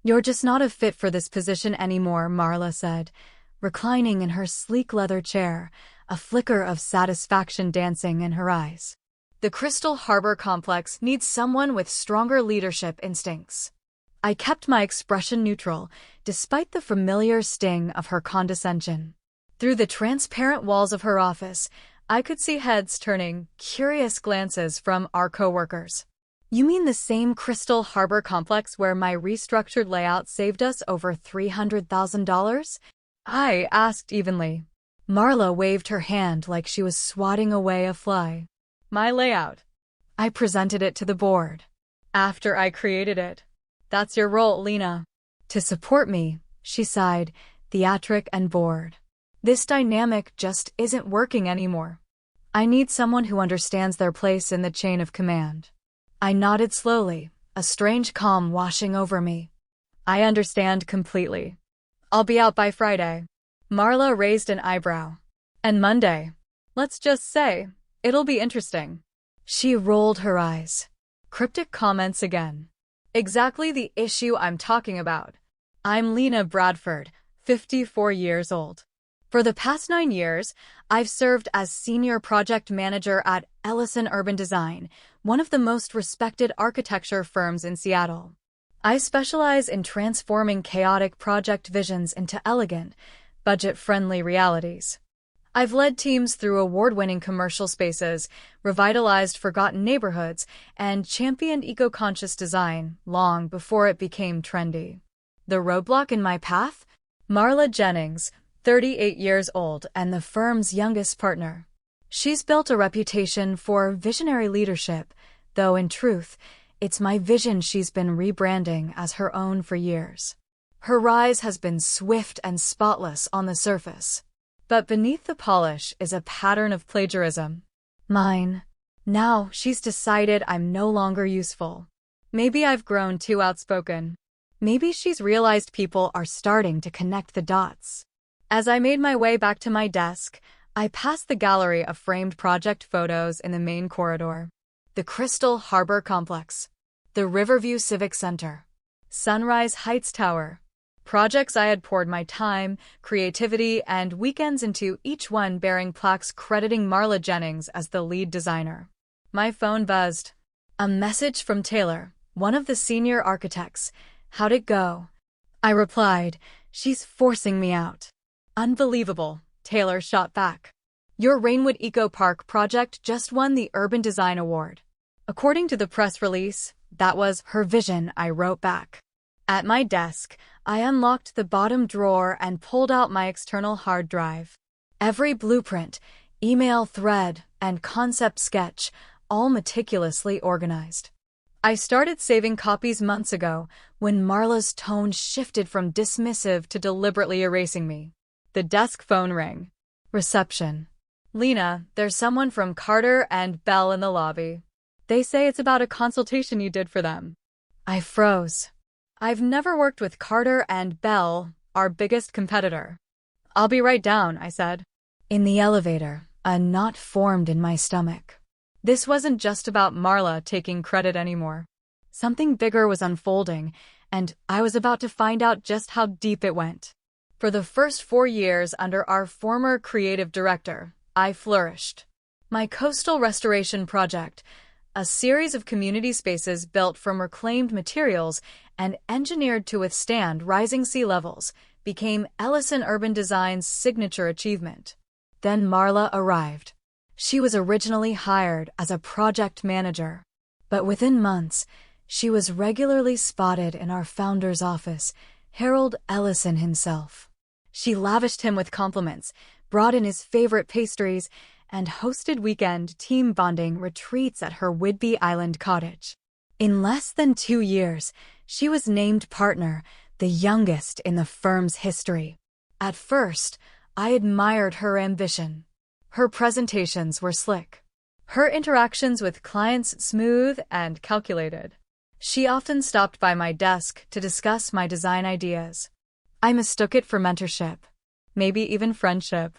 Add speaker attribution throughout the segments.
Speaker 1: "You're just not a fit for this position anymore," Marla said, reclining in her sleek leather chair, a flicker of satisfaction dancing in her eyes. "The Crystal Harbor complex needs someone with stronger leadership instincts." I kept my expression neutral, despite the familiar sting of her condescension. Through the transparent walls of her office, I could see heads turning, curious glances from our coworkers. "You mean the same Crystal Harbor complex where my restructured layout saved us over $300,000? I asked evenly. Marla waved her hand like she was swatting away a fly. "My layout. I presented it to the board. After I created it. That's your role, Lena." "To support me," she sighed, theatric and bored. "This dynamic just isn't working anymore. I need someone who understands their place in the chain of command." I nodded slowly, a strange calm washing over me. "I understand completely. I'll be out by Friday." Marla raised an eyebrow. "And Monday? Let's just say, it'll be interesting." She rolled her eyes. Cryptic comments again. "Exactly the issue I'm talking about. I'm Lena Bradford, 54 years old. For the past 9 years, I've served as senior project manager at Ellison Urban Design, one of the most respected architecture firms in Seattle. I specialize in transforming chaotic project visions into elegant, budget-friendly realities. I've led teams through award-winning commercial spaces, revitalized forgotten neighborhoods, and championed eco-conscious design long before it became trendy. The roadblock in my path? Marla Jennings, 38 years old and the firm's youngest partner. She's built a reputation for visionary leadership, though in truth, it's my vision she's been rebranding as her own for years. Her rise has been swift and spotless on the surface. But beneath the polish is a pattern of plagiarism. Mine. Now she's decided I'm no longer useful. Maybe I've grown too outspoken. Maybe she's realized people are starting to connect the dots. As I made my way back to my desk, I passed the gallery of framed project photos in the main corridor. The Crystal Harbor Complex. The Riverview Civic Center. Sunrise Heights Tower. Projects I had poured my time, creativity, and weekends into, each one bearing plaques crediting Marla Jennings as the lead designer. My phone buzzed. A message from Taylor, one of the senior architects. "How'd it go?" I replied, "She's forcing me out." "Unbelievable," Taylor shot back. "Your Rainwood Eco Park project just won the Urban Design Award." According to the press release, that was her vision, I wrote back. At my desk, I unlocked the bottom drawer and pulled out my external hard drive. Every blueprint, email thread, and concept sketch, all meticulously organized. I started saving copies months ago when Marla's tone shifted from dismissive to deliberately erasing me. The desk phone rang. Reception. "Lena, there's someone from Carter and Bell in the lobby. They say it's about a consultation you did for them." I froze. I've never worked with Carter and Bell, our biggest competitor. "I'll be right down," I said. In the elevator, a knot formed in my stomach. This wasn't just about Marla taking credit anymore. Something bigger was unfolding, and I was about to find out just how deep it went. For the first 4 years under our former creative director, I flourished. My coastal restoration project, a series of community spaces built from reclaimed materials and engineered to withstand rising sea levels, became Ellison Urban Design's signature achievement. Then Marla arrived. She was originally hired as a project manager, but within months, she was regularly spotted in our founder's office, Harold Ellison himself. She lavished him with compliments, brought in his favorite pastries, and hosted weekend team bonding retreats at her Whidbey Island cottage. In less than 2 years, she was named partner, the youngest in the firm's history. At first, I admired her ambition. Her presentations were slick. Her interactions with clients smooth and calculated. She often stopped by my desk to discuss my design ideas. I mistook it for mentorship, maybe even friendship.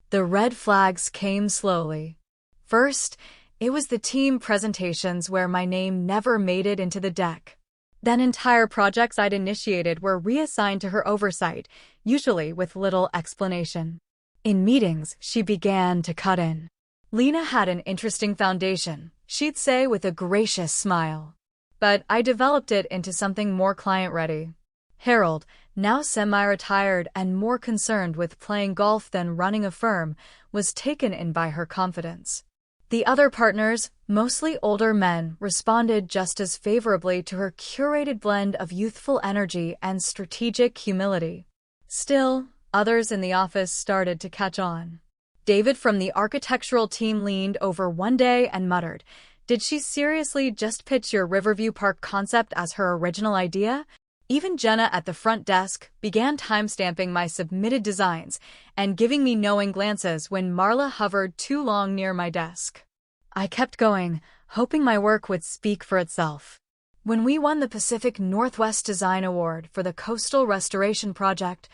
Speaker 1: The red flags came slowly. First, it was the team presentations where my name never made it into the deck. Then entire projects I'd initiated were reassigned to her oversight, usually with little explanation. In meetings, she began to cut in. "Lena had an interesting foundation," she'd say with a gracious smile. But I developed it into something more client-ready. Harold, now semi-retired and more concerned with playing golf than running a firm, was taken in by her confidence. The other partners, mostly older men, responded just as favorably to her curated blend of youthful energy and strategic humility. Still, others in the office started to catch on. David from the architectural team leaned over one day and muttered, "Did she seriously just pitch your Riverview Park concept as her original idea?" Even Jenna at the front desk began timestamping my submitted designs and giving me knowing glances when Marla hovered too long near my desk. I kept going, hoping my work would speak for itself. When we won the Pacific Northwest Design Award for the Coastal Restoration Project,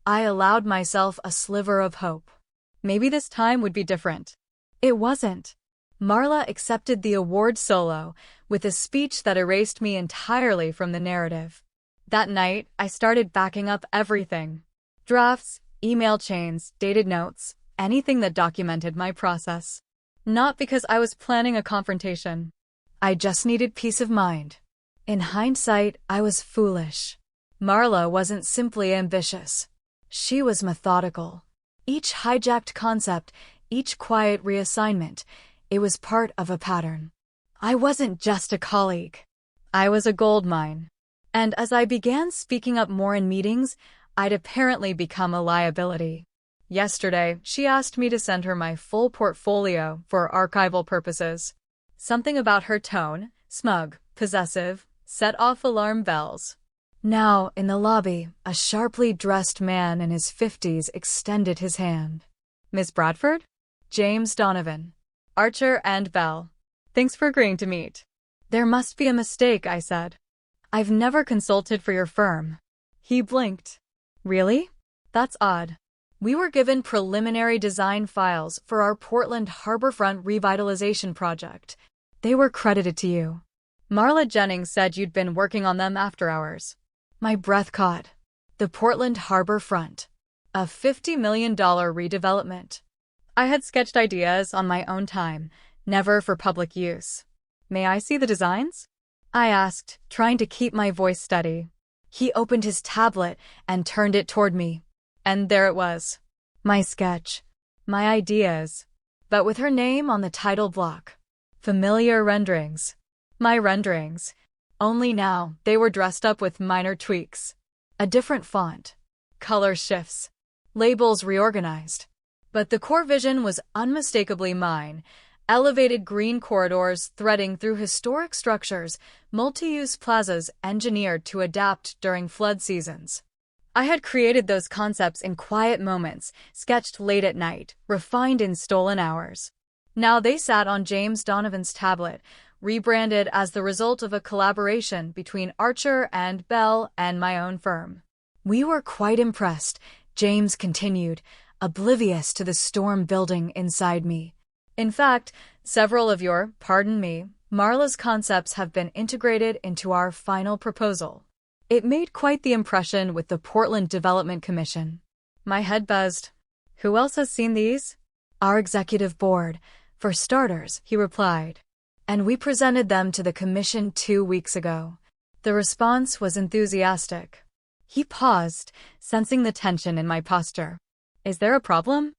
Speaker 1: I allowed myself a sliver of hope. Maybe this time would be different. It wasn't. Marla accepted the award solo, with a speech that erased me entirely from the narrative. That night, I started backing up everything. Drafts, email chains, dated notes, anything that documented my process. Not because I was planning a confrontation. I just needed peace of mind. In hindsight, I was foolish. Marla wasn't simply ambitious. She was methodical. Each hijacked concept, each quiet reassignment, it was part of a pattern. I wasn't just a colleague. I was a goldmine. And as I began speaking up more in meetings, I'd apparently become a liability. Yesterday, she asked me to send her my full portfolio for archival purposes. Something about her tone, smug, possessive, set off alarm bells. Now, in the lobby, a sharply dressed man in his 50s extended his hand. "Miss Bradford?" "James Donovan." "Archer and Bell. Thanks for agreeing to meet." "There must be a mistake," I said. "I've never consulted for your firm." He blinked. "Really? That's odd. We were given preliminary design files for our Portland Harborfront revitalization project. They were credited to you. Marla Jennings said you'd been working on them after hours." My breath caught. The Portland Harborfront. A $50 million redevelopment. I had sketched ideas on my own time, never for public use. "May I see the designs?" I asked, trying to keep my voice steady. He opened his tablet and turned it toward me. And there it was. My sketch. My ideas. But with her name on the title block. Familiar renderings. My renderings. Only now, they were dressed up with minor tweaks. A different font. Color shifts. Labels reorganized. But the core vision was unmistakably mine. Elevated green corridors threading through historic structures, multi-use plazas engineered to adapt during flood seasons. I had created those concepts in quiet moments, sketched late at night, refined in stolen hours. Now they sat on James Donovan's tablet, rebranded as the result of a collaboration between Archer and Bell and my own firm. We were quite impressed, James continued, oblivious to the storm building inside me. In fact, several of your, pardon me, Marla's concepts have been integrated into our final proposal. It made quite the impression with the Portland Development Commission. My head buzzed. Who else has seen these? Our executive board. For starters, he replied. And we presented them to the commission 2 weeks ago. The response was enthusiastic. He paused, sensing the tension in my posture. Is there a problem?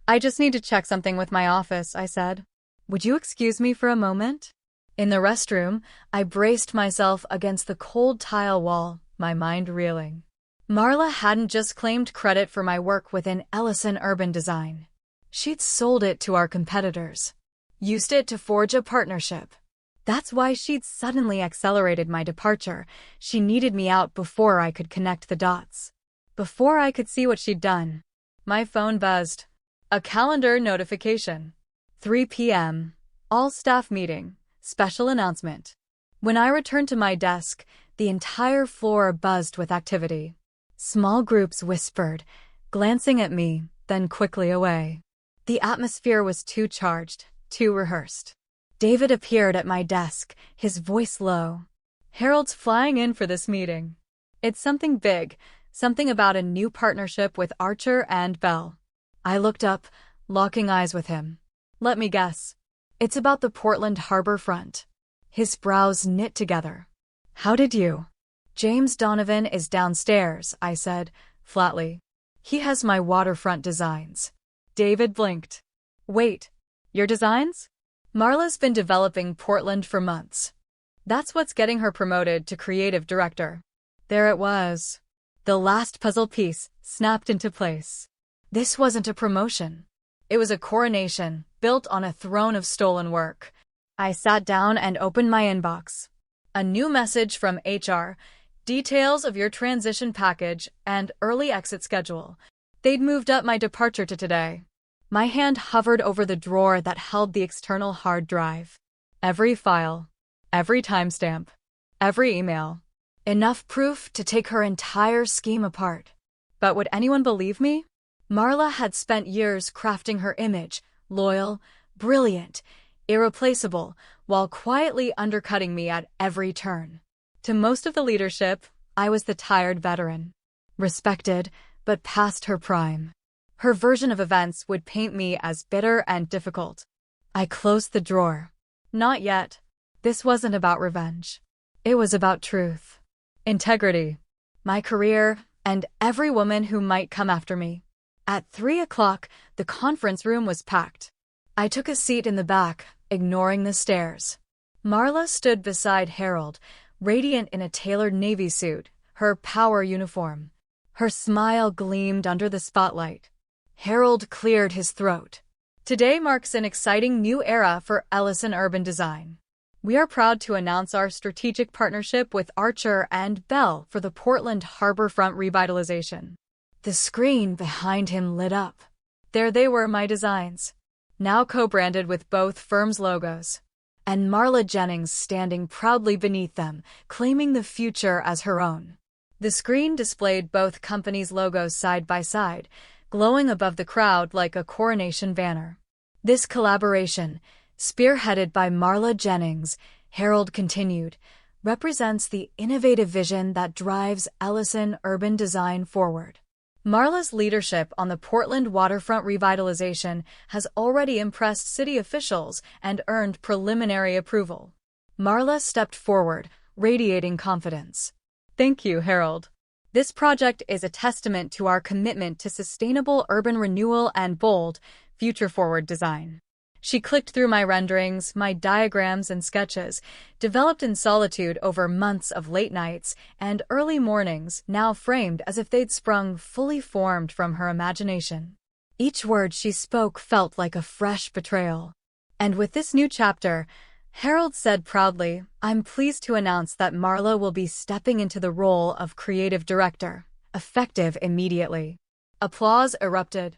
Speaker 1: I just need to check something with my office, I said. Would you excuse me for a moment? In the restroom, I braced myself against the cold tile wall, my mind reeling. Marla hadn't just claimed credit for my work within Ellison Urban Design. She'd sold it to our competitors. Used it to forge a partnership. That's why she'd suddenly accelerated my departure. She needed me out before I could connect the dots. Before I could see what she'd done. My phone buzzed. A calendar notification. 3 p.m. All staff meeting. Special announcement. When I returned to my desk, the entire floor buzzed with activity. Small groups whispered, glancing at me, then quickly away. The atmosphere was too charged, too rehearsed. David appeared at my desk, his voice low. Harold's flying in for this meeting. It's something big, something about a new partnership with Archer and Bell. I looked up, locking eyes with him. Let me guess. It's about the Portland harbor front. His brows knit together. How did you? James Donovan is downstairs, I said, flatly. He has my waterfront designs. David blinked. Wait, your designs? Marla's been developing Portland for months. That's what's getting her promoted to creative director. There it was. The last puzzle piece snapped into place. This wasn't a promotion. It was a coronation, built on a throne of stolen work. I sat down and opened my inbox. A new message from HR, details of your transition package and early exit schedule. They'd moved up my departure to today. My hand hovered over the drawer that held the external hard drive. Every file, every timestamp, every email. Enough proof to take her entire scheme apart. But would anyone believe me? Marla had spent years crafting her image, loyal, brilliant, irreplaceable, while quietly undercutting me at every turn. To most of the leadership, I was the tired veteran. Respected, but past her prime. Her version of events would paint me as bitter and difficult. I closed the drawer. Not yet. This wasn't about revenge. It was about truth. Integrity. My career, and every woman who might come after me. At 3 o'clock, the conference room was packed. I took a seat in the back, ignoring the stares. Marla stood beside Harold, radiant in a tailored navy suit, her power uniform. Her smile gleamed under the spotlight. Harold cleared his throat. Today marks an exciting new era for Ellison Urban Design. We are proud to announce our strategic partnership with Archer and Bell for the Portland Harborfront revitalization. The screen behind him lit up. There they were, my designs, now co-branded with both firms' logos. And Marla Jennings standing proudly beneath them, claiming the future as her own. The screen displayed both companies' logos side by side, glowing above the crowd like a coronation banner. This collaboration, spearheaded by Marla Jennings, Harold continued, represents the innovative vision that drives Ellison Urban Design forward. Marla's leadership on the Portland waterfront revitalization has already impressed city officials and earned preliminary approval. Marla stepped forward, radiating confidence. Thank you, Harold. This project is a testament to our commitment to sustainable urban renewal and bold, future-forward design. She clicked through my renderings, my diagrams and sketches, developed in solitude over months of late nights and early mornings, now framed as if they'd sprung fully formed from her imagination. Each word she spoke felt like a fresh betrayal. And with this new chapter, Harold said proudly, I'm pleased to announce that Marla will be stepping into the role of creative director, effective immediately. Applause erupted.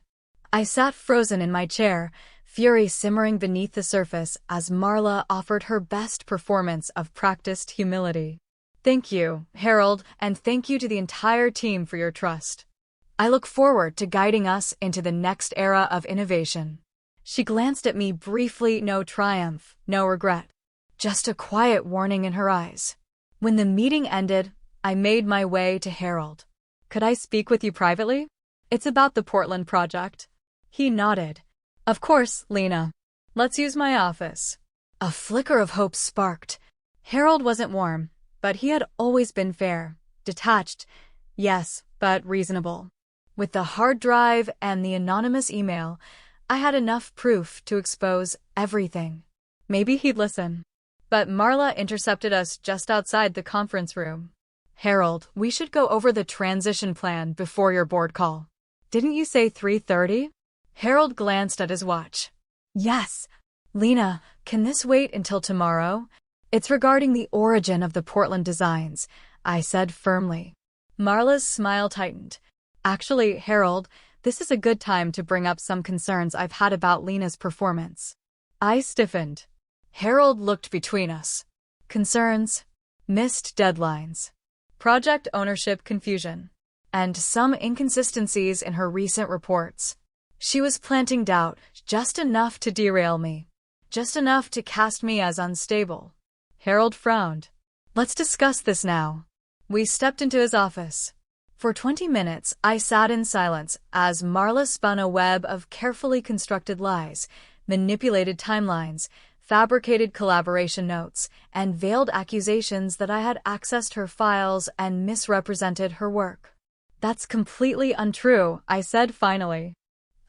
Speaker 1: I sat frozen in my chair, fury simmering beneath the surface as Marla offered her best performance of practiced humility. Thank you, Harold, and thank you to the entire team for your trust. I look forward to guiding us into the next era of innovation. She glanced at me briefly, no triumph, no regret. Just a quiet warning in her eyes. When the meeting ended, I made my way to Harold. Could I speak with you privately? It's about the Portland project. He nodded. Of course, Lena. Let's use my office. A flicker of hope sparked. Harold wasn't warm, but he had always been fair, detached, yes, but reasonable. With the hard drive and the anonymous email, I had enough proof to expose everything. Maybe he'd listen. But Marla intercepted us just outside the conference room. Harold, we should go over the transition plan before your board call. Didn't you say 3:30? Harold glanced at his watch. Yes. Lena, can this wait until tomorrow? It's regarding the origin of the Portland designs, I said firmly. Marla's smile tightened. Actually, Harold, this is a good time to bring up some concerns I've had about Lena's performance. I stiffened. Harold looked between us. Concerns? Missed deadlines. Project ownership confusion. And some inconsistencies in her recent reports. She was planting doubt, just enough to derail me. Just enough to cast me as unstable. Harold frowned. Let's discuss this now. We stepped into his office. For 20 minutes, I sat in silence as Marla spun a web of carefully constructed lies, manipulated timelines, fabricated collaboration notes, and veiled accusations that I had accessed her files and misrepresented her work. That's completely untrue, I said finally.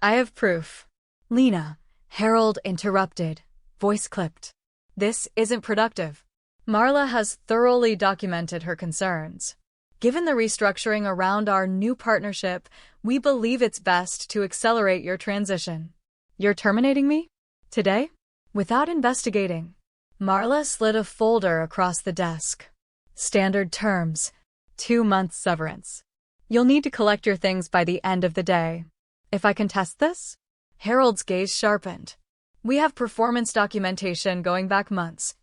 Speaker 1: I have proof. Lena, Harold interrupted, voice clipped. This isn't productive. Marla has thoroughly documented her concerns. Given the restructuring around our new partnership, we believe it's best to accelerate your transition. You're terminating me? Today? Without investigating. Marla slid a folder across the desk. Standard terms. 2 months severance. You'll need to collect your things by the end of the day. If I contest this? Harold's gaze sharpened. We have performance documentation going back months.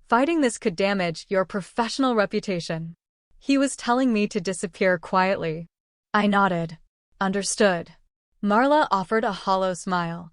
Speaker 1: Fighting this could damage your professional reputation. He was telling me to disappear quietly. I nodded. Understood. Marla offered a hollow smile.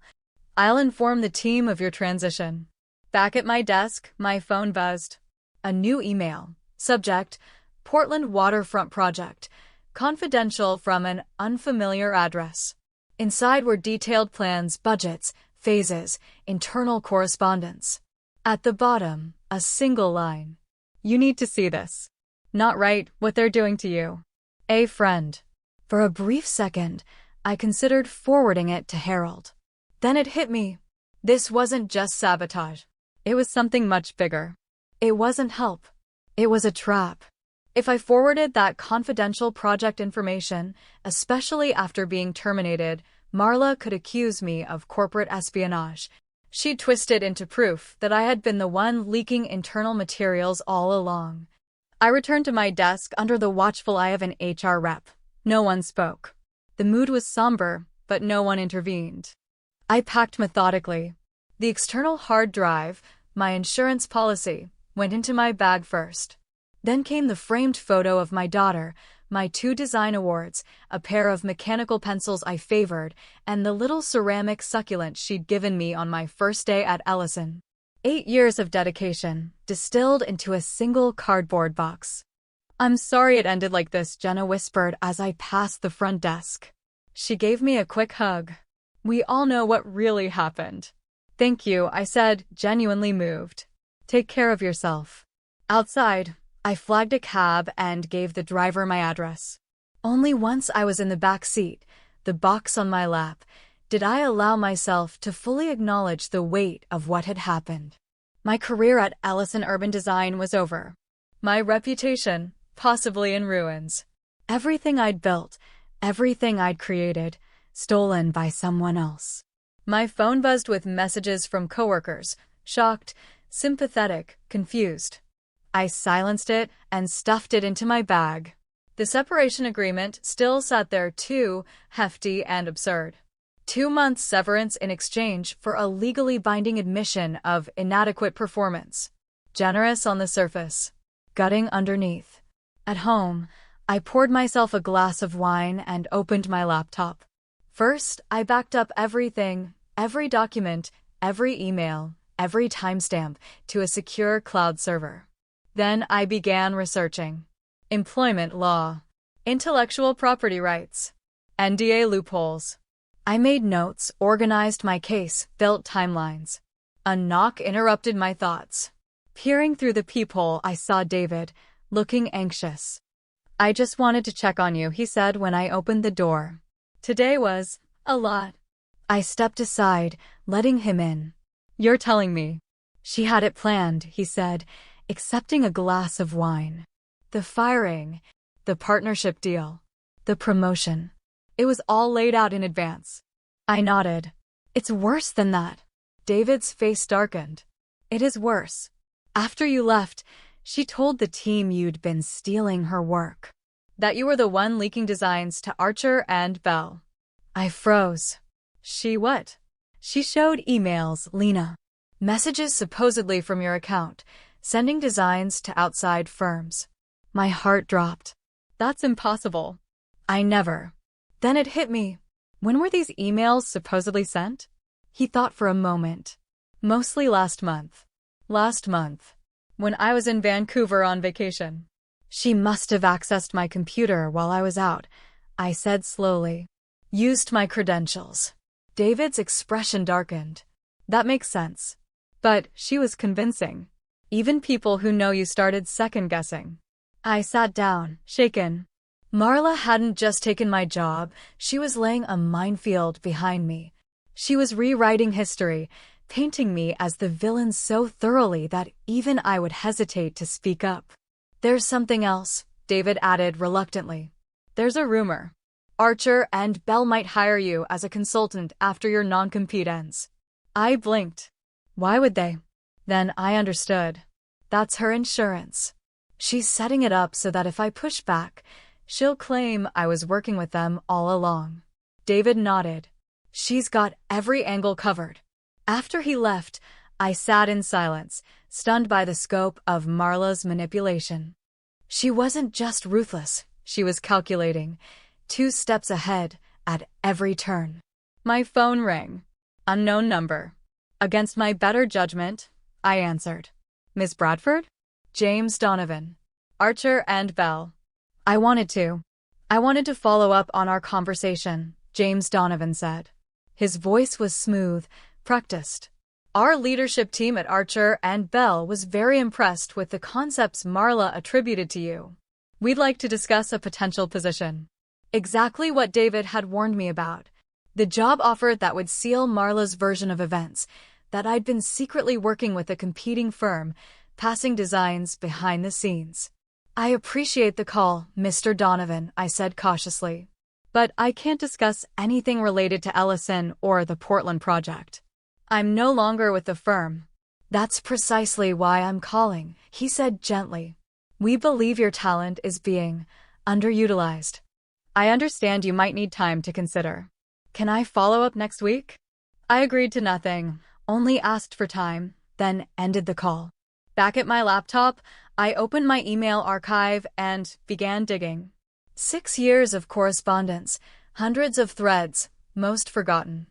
Speaker 1: I'll inform the team of your transition. Back at my desk, my phone buzzed. A new email. Subject: Portland Waterfront Project. Confidential from an unfamiliar address. Inside were detailed plans, budgets, phases, internal correspondence. At the bottom, a single line. You need to see this. Not right what they're doing to you. A friend. For a brief second, I considered forwarding it to Harold. Then it hit me. This wasn't just sabotage. It was something much bigger. It wasn't help. It was a trap. If I forwarded that confidential project information, especially after being terminated, Marla could accuse me of corporate espionage. She'd twist it into proof that I had been the one leaking internal materials all along. I returned to my desk under the watchful eye of an HR rep. No one spoke. The mood was somber, but no one intervened. I packed methodically. The external hard drive, my insurance policy, went into my bag first. Then came the framed photo of my daughter, my 2 design awards, a pair of mechanical pencils I favored, and the little ceramic succulent she'd given me on my first day at Ellison. 8 years of dedication, distilled into a single cardboard box. I'm sorry it ended like this, Jenna whispered as I passed the front desk. She gave me a quick hug. We all know what really happened. Thank you, I said, genuinely moved. Take care of yourself. Outside, I flagged a cab and gave the driver my address. Only once I was in the back seat, the box on my lap, did I allow myself to fully acknowledge the weight of what had happened. My career at Ellison Urban Design was over. My reputation, possibly in ruins. Everything I'd built, everything I'd created, stolen by someone else. My phone buzzed with messages from coworkers, shocked, sympathetic, confused. I silenced it and stuffed it into my bag. The separation agreement still sat there too hefty and absurd. 2 months severance in exchange for a legally binding admission of inadequate performance. Generous on the surface, gutting underneath. At home, I poured myself a glass of wine and opened my laptop. First, I backed up everything, every document, every email, every timestamp to a secure cloud server. Then I began researching. Employment law. Intellectual property rights. NDA loopholes. I made notes, organized my case, built timelines. A knock interrupted my thoughts. Peering through the peephole, I saw David, looking anxious. I just wanted to check on you, he said when I opened the door. Today was a lot. I stepped aside, letting him in. You're telling me. She had it planned, he said, accepting a glass of wine. The firing, the partnership deal, the promotion. It was all laid out in advance. I nodded. It's worse than that. David's face darkened. It is worse. After you left, she told the team you'd been stealing her work. That you were the one leaking designs to Archer and Bell. I froze. She what? She showed emails, Lena. Messages supposedly from your account, sending designs to outside firms. My heart dropped. That's impossible. I never. Then it hit me. When were these emails supposedly sent? He thought for a moment. Mostly last month. Last month. when I was in Vancouver on vacation. She must have accessed my computer while I was out, I said slowly. Used my credentials. David's expression darkened. That makes sense. But she was convincing. Even people who know you started second-guessing. I sat down, shaken. Marla hadn't just taken my job, she was laying a minefield behind me. She was rewriting history, painting me as the villain so thoroughly that even I would hesitate to speak up. There's something else, David added reluctantly. There's a rumor. Archer and Bell might hire you as a consultant after your non-compete ends. I blinked. Why would they? Then I understood. That's her insurance. She's setting it up so that if I push back, she'll claim I was working with them all along. David nodded. She's got every angle covered. After he left, I sat in silence, stunned by the scope of Marla's manipulation. She wasn't just ruthless, she was calculating, 2 steps ahead at every turn. My phone rang. Unknown number. Against my better judgment, I answered. Miss Bradford? James Donovan. Archer and Bell. I wanted to follow up on our conversation, James Donovan said. His voice was smooth, practiced. Our leadership team at Archer and Bell was very impressed with the concepts Marla attributed to you. We'd like to discuss a potential position. Exactly what David had warned me about. The job offer that would seal Marla's version of events, that I'd been secretly working with a competing firm, passing designs behind the scenes. I appreciate the call, Mr. Donovan, I said cautiously. But I can't discuss anything related to Ellison or the Portland project. I'm no longer with the firm. That's precisely why I'm calling, he said gently. We believe your talent is being underutilized. I understand you might need time to consider. Can I follow up next week? I agreed to nothing, only asked for time, then ended the call. Back at my laptop, I opened my email archive and began digging. 6 years of correspondence, hundreds of threads, most forgotten.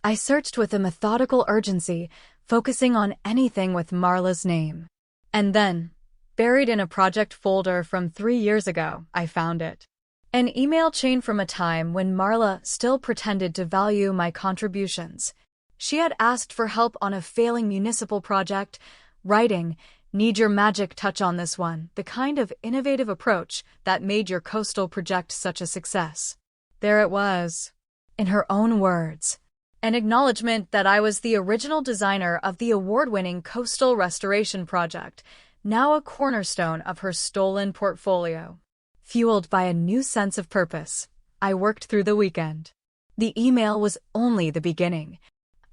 Speaker 1: I searched with a methodical urgency, focusing on anything with Marla's name. And then, buried in a project folder from 3 years ago, I found it. An email chain from a time when Marla still pretended to value my contributions. She had asked for help on a failing municipal project, writing, "Need your magic touch on this one," the kind of innovative approach that made your coastal project such a success. There it was, in her own words, an acknowledgement that I was the original designer of the award-winning coastal restoration project, now a cornerstone of her stolen portfolio. Fueled by a new sense of purpose, I worked through the weekend. The email was only the beginning.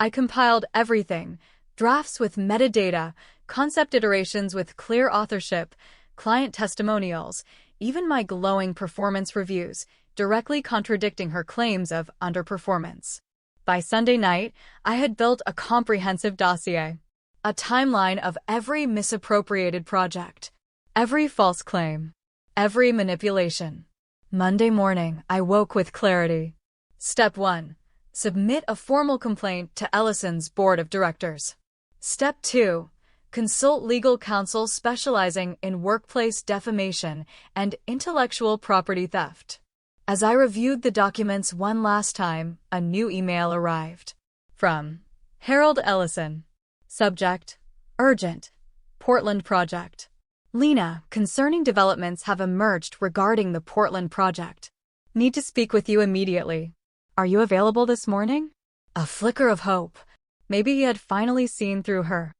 Speaker 1: I compiled everything, drafts with metadata, concept iterations with clear authorship, client testimonials, even my glowing performance reviews, directly contradicting her claims of underperformance. By Sunday night, I had built a comprehensive dossier, a timeline of every misappropriated project, every false claim, every manipulation. Monday morning, I woke with clarity. Step 1. Submit a formal complaint to Ellison's board of directors. Step 2. Consult legal counsel specializing in workplace defamation and intellectual property theft. As I reviewed the documents one last time, a new email arrived. From Harold Ellison. Subject: Urgent. Portland Project. Lena, concerning developments have emerged regarding the Portland project. Need to speak with you immediately. Are you available this morning? A flicker of hope. Maybe he had finally seen through her.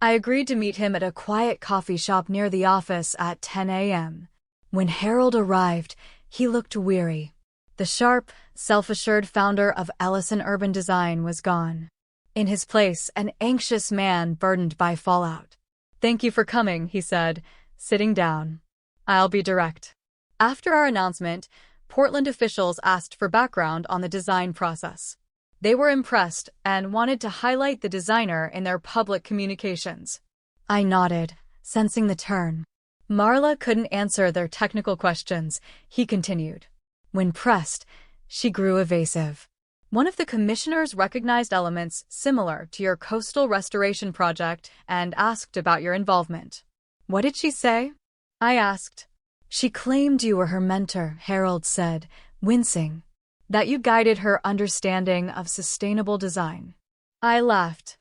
Speaker 1: I agreed to meet him at a quiet coffee shop near the office at 10 a.m. When Harold arrived, he looked weary. The sharp, self-assured founder of Ellison Urban Design was gone. In his place, an anxious man burdened by fallout. "Thank you for coming," he said, sitting down. "I'll be direct." After our announcement, Portland officials asked for background on the design process. They were impressed and wanted to highlight the designer in their public communications. I nodded, sensing the turn. Marla couldn't answer their technical questions, he continued. When pressed, she grew evasive. One of the commissioners recognized elements similar to your coastal restoration project and asked about your involvement. What did she say? I asked. She claimed you were her mentor, Harold said, wincing. That you guided her understanding of sustainable design. I laughed.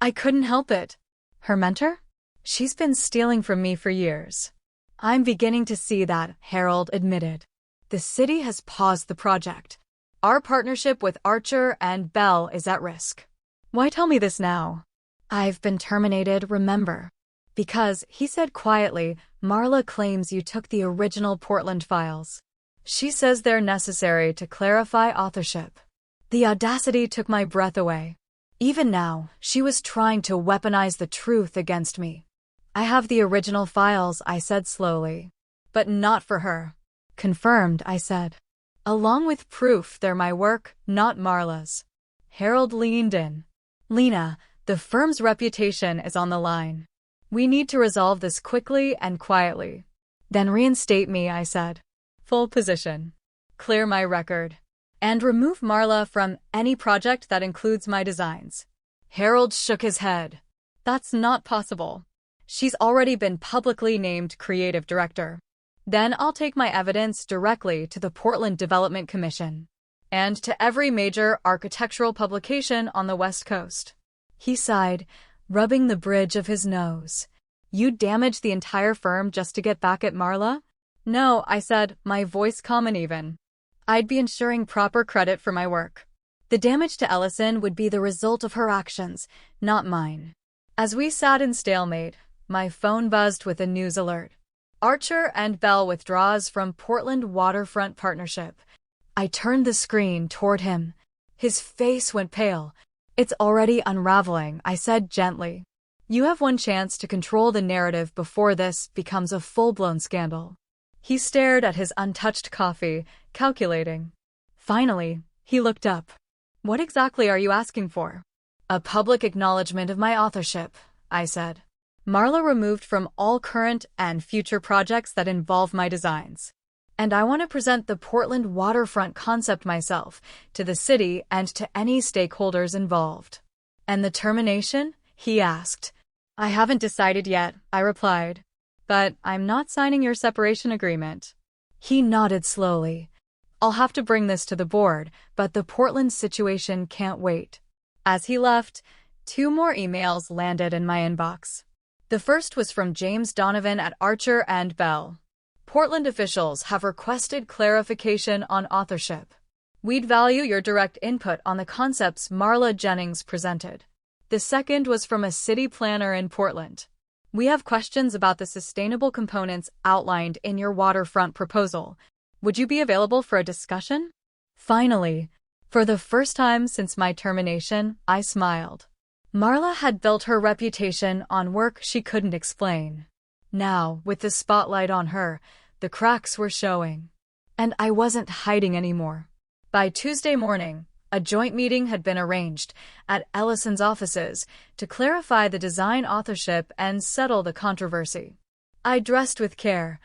Speaker 1: I couldn't help it. Her mentor? She's been stealing from me for years. I'm beginning to see that, Harold admitted. The city has paused the project. Our partnership with Archer and Bell is at risk. Why tell me this now? I've been terminated, remember? Because, he said quietly, Marla claims you took the original Portland files. She says they're necessary to clarify authorship. The audacity took my breath away. Even now, she was trying to weaponize the truth against me. I have the original files, I said slowly. But not for her. Confirmed, I said. Along with proof they're my work, not Marla's. Harold leaned in. Lena, the firm's reputation is on the line. We need to resolve this quickly and quietly. Then reinstate me, I said. Full position. Clear my record. And remove Marla from any project that includes my designs. Harold shook his head. That's not possible. She's already been publicly named creative director. Then I'll take my evidence directly to the Portland Development Commission. And to every major architectural publication on the West Coast. He sighed, rubbing the bridge of his nose. You'd damage the entire firm just to get back at Marla? No, I said, my voice calm and even. I'd be ensuring proper credit for my work. The damage to Ellison would be the result of her actions, not mine. As we sat in stalemate, my phone buzzed with a news alert. Archer and Bell withdraws from Portland Waterfront Partnership. I turned the screen toward him. His face went pale. It's already unraveling, I said gently. You have one chance to control the narrative before this becomes a full-blown scandal. He stared at his untouched coffee, calculating. Finally, he looked up. What exactly are you asking for? A public acknowledgement of my authorship, I said. Marla removed from all current and future projects that involve my designs. And I want to present the Portland waterfront concept myself, to the city and to any stakeholders involved. And the termination? He asked. I haven't decided yet, I replied. But I'm not signing your separation agreement. He nodded slowly. I'll have to bring this to the board, but the Portland situation can't wait. As he left, 2 more emails landed in my inbox. The first was from James Donovan at Archer and Bell. Portland officials have requested clarification on authorship. We'd value your direct input on the concepts Marla Jennings presented. The second was from a city planner in Portland. We have questions about the sustainable components outlined in your waterfront proposal. Would you be available for a discussion? Finally, for the first time since my termination, I smiled. Marla had built her reputation on work she couldn't explain. Now, with the spotlight on her, the cracks were showing. And I wasn't hiding anymore. By Tuesday morning, a joint meeting had been arranged at Ellison's offices to clarify the design authorship and settle the controversy. I dressed with care,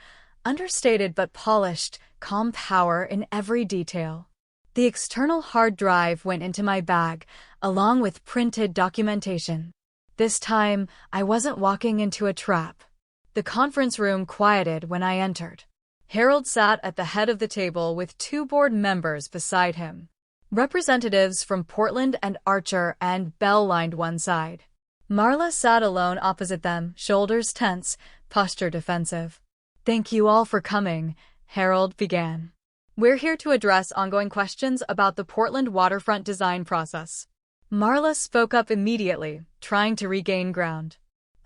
Speaker 1: understated but polished, calm power in every detail. The external hard drive went into my bag, along with printed documentation. This time, I wasn't walking into a trap. The conference room quieted when I entered. Harold sat at the head of the table with 2 board members beside him. Representatives from Portland and Archer and Bell lined one side. Marla sat alone opposite them, shoulders tense, posture defensive. Thank you all for coming, Harold began. We're here to address ongoing questions about the Portland waterfront design process. Marla spoke up immediately, trying to regain ground.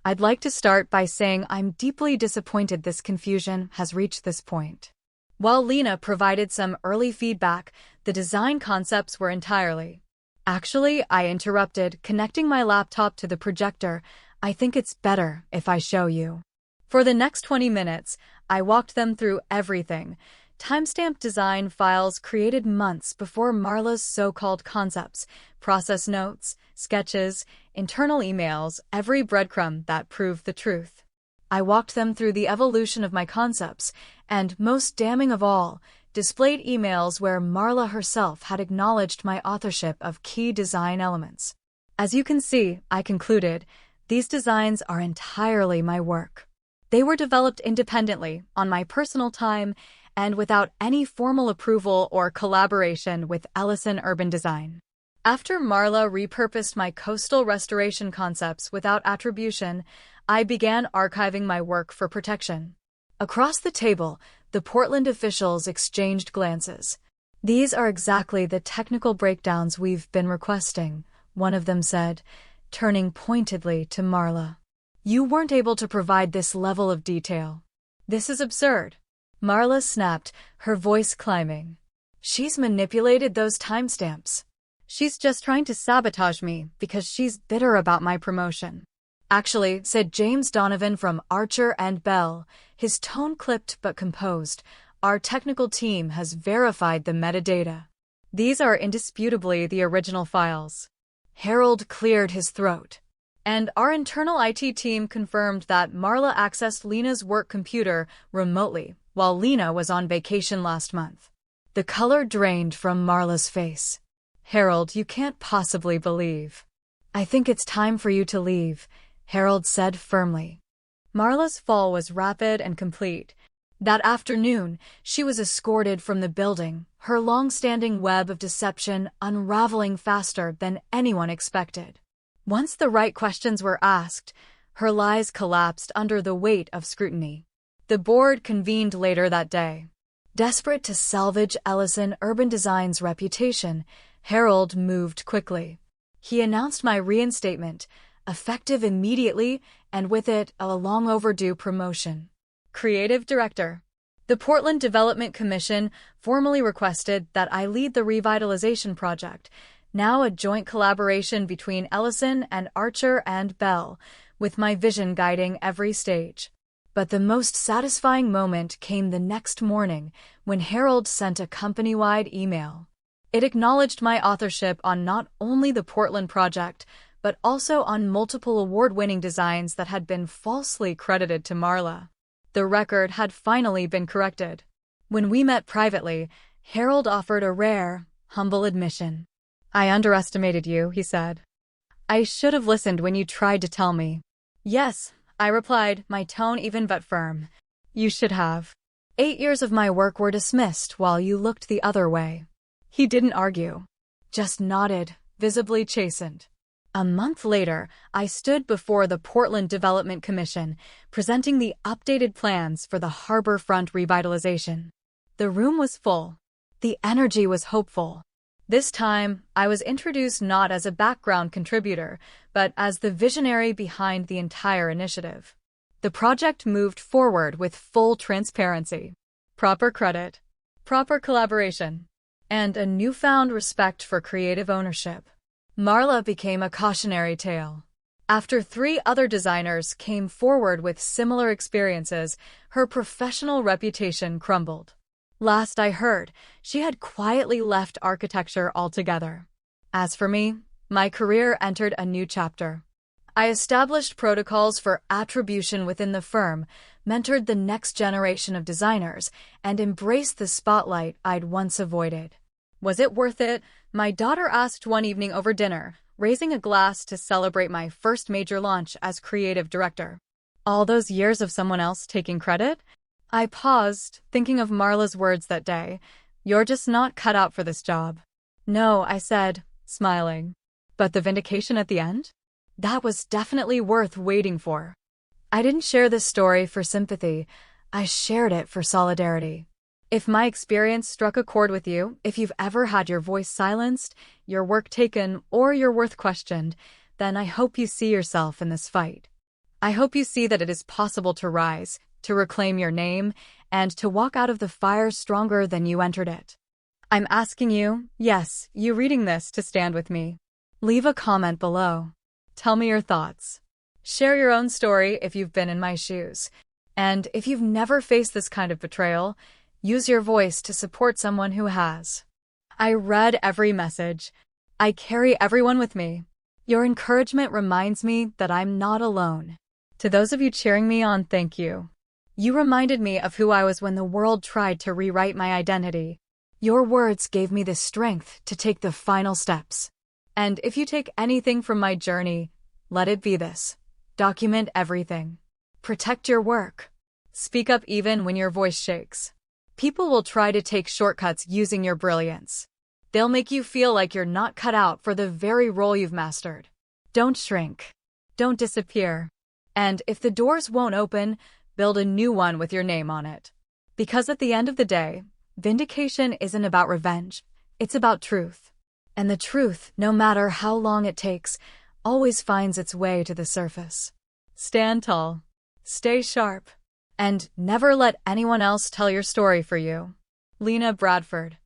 Speaker 1: I'd like to start by saying I'm deeply disappointed this confusion has reached this point. While Lena provided some early feedback, the design concepts were entirely. Actually, I interrupted, connecting my laptop to the projector. I think it's better if I show you. For the next 20 minutes, I walked them through everything. Timestamped design files created months before Marla's so-called concepts, process notes, sketches, internal emails, every breadcrumb that proved the truth. I walked them through the evolution of my concepts, and, most damning of all, displayed emails where Marla herself had acknowledged my authorship of key design elements. As you can see, I concluded, these designs are entirely my work. They were developed independently, on my personal time, and without any formal approval or collaboration with Ellison Urban Design. After Marla repurposed my coastal restoration concepts without attribution, I began archiving my work for protection. Across the table, the Portland officials exchanged glances. "These are exactly the technical breakdowns we've been requesting," one of them said, turning pointedly to Marla. "You weren't able to provide this level of detail. This is absurd." Marla snapped, her voice climbing. "She's manipulated those timestamps. She's just trying to sabotage me because she's bitter about my promotion." "Actually," said James Donovan from Archer and Bell, his tone clipped but composed, "our technical team has verified the metadata. These are indisputably the original files." Harold cleared his throat. "And our internal IT team confirmed that Marla accessed Lena's work computer remotely while Lena was on vacation last month." The color drained from Marla's face. "Harold, you can't possibly believe." "I think it's time for you to leave," Harold said firmly. Marla's fall was rapid and complete. That afternoon, she was escorted from the building, her long-standing web of deception unraveling faster than anyone expected. Once the right questions were asked, her lies collapsed under the weight of scrutiny. The board convened later that day. Desperate to salvage Ellison Urban Design's reputation, Harold moved quickly. He announced my reinstatement, effective immediately, and with it, a long-overdue promotion. Creative Director. The Portland Development Commission formally requested that I lead the revitalization project, now a joint collaboration between Ellison and Archer and Bell, with my vision guiding every stage. But the most satisfying moment came the next morning when Harold sent a company-wide email. It acknowledged my authorship on not only the Portland project, but also on multiple award-winning designs that had been falsely credited to Marla. The record had finally been corrected. When we met privately, Harold offered a rare, humble admission. "I underestimated you," he said. "I should have listened when you tried to tell me." "Yes," I replied, my tone even but firm. "You should have. 8 years of my work were dismissed while you looked the other way." He didn't argue, just nodded, visibly chastened. A month later, I stood before the Portland Development Commission, presenting the updated plans for the harborfront revitalization. The room was full. The energy was hopeful. This time, I was introduced not as a background contributor, but as the visionary behind the entire initiative. The project moved forward with full transparency, proper credit, proper collaboration, and a newfound respect for creative ownership. Marla became a cautionary tale. After 3 other designers came forward with similar experiences, her professional reputation crumbled. Last I heard, she had quietly left architecture altogether. As for me, my career entered a new chapter. I established protocols for attribution within the firm, mentored the next generation of designers, and embraced the spotlight I'd once avoided. Was it worth it? My daughter asked one evening over dinner, raising a glass to celebrate my first major launch as creative director. All those years of someone else taking credit? I paused, thinking of Marla's words that day. "You're just not cut out for this job." "No," I said, smiling. "But the vindication at the end? That was definitely worth waiting for." I didn't share this story for sympathy. I shared it for solidarity. If my experience struck a chord with you, if you've ever had your voice silenced, your work taken, or your worth questioned, then I hope you see yourself in this fight. I hope you see that it is possible to rise, to reclaim your name, and to walk out of the fire stronger than you entered it. I'm asking you, yes, you reading this, to stand with me. Leave a comment below. Tell me your thoughts. Share your own story if you've been in my shoes. And if you've never faced this kind of betrayal, use your voice to support someone who has. I read every message. I carry everyone with me. Your encouragement reminds me that I'm not alone. To those of you cheering me on, thank you. You reminded me of who I was when the world tried to rewrite my identity. Your words gave me the strength to take the final steps. And if you take anything from my journey, let it be this. Document everything. Protect your work. Speak up even when your voice shakes. People will try to take shortcuts using your brilliance. They'll make you feel like you're not cut out for the very role you've mastered. Don't shrink. Don't disappear. And if the doors won't open, build a new one with your name on it. Because at the end of the day, vindication isn't about revenge. It's about truth. And the truth, no matter how long it takes, always finds its way to the surface. Stand tall. Stay sharp. And never let anyone else tell your story for you. Lena Bradford.